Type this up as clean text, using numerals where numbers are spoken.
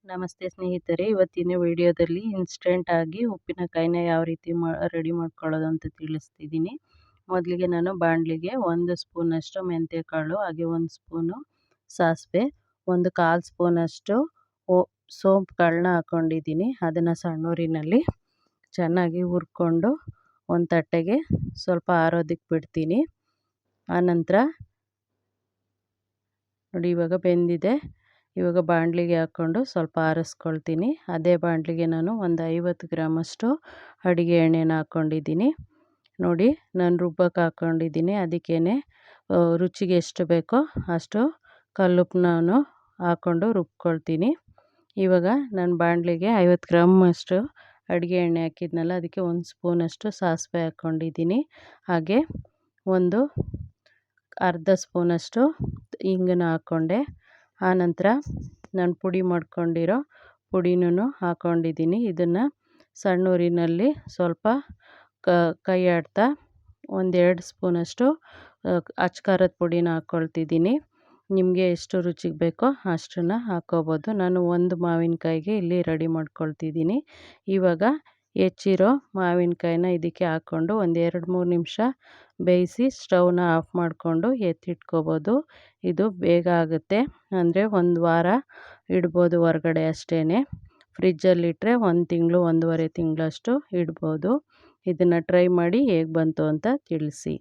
ನಮಸ್ತೆ ಸ್ನೇಹಿತರೆ, ಇವತ್ತಿನ ವಿಡಿಯೋದಲ್ಲಿ ಇನ್ಸ್ಟೆಂಟ್ ಆಗಿ ಉಪ್ಪಿನಕಾಯಿನ ಯಾವ ರೀತಿ ರೆಡಿ ಮಾಡ್ಕೊಳ್ಳೋದು ಅಂತ ತಿಳಿಸ್ತಿದ್ದೀನಿ. ಮೊದಲಿಗೆ ನಾನು ಬಾಣಲಿಗೆ 1 ಸ್ಪೂನಷ್ಟು ಮೆಂತ್ಯಕಾಳು, ಹಾಗೆ 1 ಸ್ಪೂನು ಸಾಸಿವೆ, 1/4 ಸ್ಪೂನಷ್ಟು ಸೋಂಪು ಕಾಳನ್ನ ಹಾಕ್ಕೊಂಡಿದ್ದೀನಿ. ಅದನ್ನು ಸಣ್ಣೂರಿನಲ್ಲಿ ಚೆನ್ನಾಗಿ ಹುರ್ಕೊಂಡು ಒಂದು ತಟ್ಟೆಗೆ ಸ್ವಲ್ಪ ಆರೋದಕ್ಕೆ ಬಿಡ್ತೀನಿ. ಆನಂತರ ನೋಡಿ, ಇವಾಗ ಬೆಂದಿದೆ. ಇವಾಗ ಬಾಣಲಿಗೆ ಹಾಕ್ಕೊಂಡು ಸ್ವಲ್ಪ ಆರಿಸ್ಕೊಳ್ತೀನಿ. ಅದೇ ಬಾಣಲಿಗೆ ನಾನು ಒಂದು 50 ಗ್ರಾಮಷ್ಟು ಅಡುಗೆ ಎಣ್ಣೆನ ಹಾಕ್ಕೊಂಡಿದ್ದೀನಿ. ನೋಡಿ, ನಾನು ರುಬ್ಬಕ್ಕೆ ಹಾಕ್ಕೊಂಡಿದ್ದೀನಿ. ಅದಕ್ಕೇ ರುಚಿಗೆ ಎಷ್ಟು ಬೇಕೋ ಅಷ್ಟು ಕಲ್ಲುಪ್ಪು ನಾನು ಹಾಕ್ಕೊಂಡು ರುಬ್ಕೊಳ್ತೀನಿ. ಇವಾಗ ನಾನು ಬಾಣಲಿಗೆ 50 ಗ್ರಾಮಷ್ಟು ಅಡುಗೆ ಎಣ್ಣೆ ಹಾಕಿದ್ನಲ್ಲ, ಅದಕ್ಕೆ 1 ಸ್ಪೂನಷ್ಟು ಸಾಸಿವೆ ಹಾಕ್ಕೊಂಡಿದ್ದೀನಿ. ಹಾಗೆ ಒಂದು ಅರ್ಧ ಸ್ಪೂನಷ್ಟು ಹಿಂಗನ್ನ ಹಾಕ್ಕೊಂಡೆ. ಆನಂತರ ನಾನು ಪುಡಿ ಮಾಡ್ಕೊಂಡಿರೋ ಪುಡಿನೂ ಹಾಕ್ಕೊಂಡಿದ್ದೀನಿ. ಇದನ್ನು ಸಣ್ಣ ಊರಿನಲ್ಲಿ ಸ್ವಲ್ಪ ಕೈ ಆಡ್ತಾ 1-2 ಸ್ಪೂನಷ್ಟು ಅಚ್ಕಾರದ ಪುಡಿನ ಹಾಕ್ಕೊಳ್ತಿದ್ದೀನಿ. ನಿಮಗೆ ಎಷ್ಟು ರುಚಿಗೆ ಬೇಕೋ ಅಷ್ಟನ್ನು ಹಾಕ್ಕೋಬೋದು. ನಾನು ಒಂದು ಮಾವಿನಕಾಯಿಗೆ ಇಲ್ಲಿ ರೆಡಿ ಮಾಡ್ಕೊಳ್ತಿದ್ದೀನಿ. ಇವಾಗ ಹೆಚ್ಚಿರೋ ಮಾವಿನಕಾಯಿನ ಇದಕ್ಕೆ ಹಾಕ್ಕೊಂಡು ಒಂದು 2-3 ನಿಮಿಷ ಬೇಯಿಸಿ ಸ್ಟವ್ನ ಆಫ್ ಮಾಡಿಕೊಂಡು ಎತ್ತಿಟ್ಕೋಬೋದು. ಇದು ಬೇಗ ಆಗುತ್ತೆ, ಅಂದರೆ 1 ವಾರ ಇಡ್ಬೋದು ಹೊರಗಡೆ ಅಷ್ಟೇ. ಫ್ರಿಜ್ಜಲ್ಲಿಟ್ಟರೆ 1 ತಿಂಗಳು 1.5 ತಿಂಗಳಷ್ಟು ಇಡ್ಬೋದು. ಇದನ್ನು ಟ್ರೈ ಮಾಡಿ ಹೇಗೆ ಬಂತು ಅಂತ ತಿಳಿಸಿ.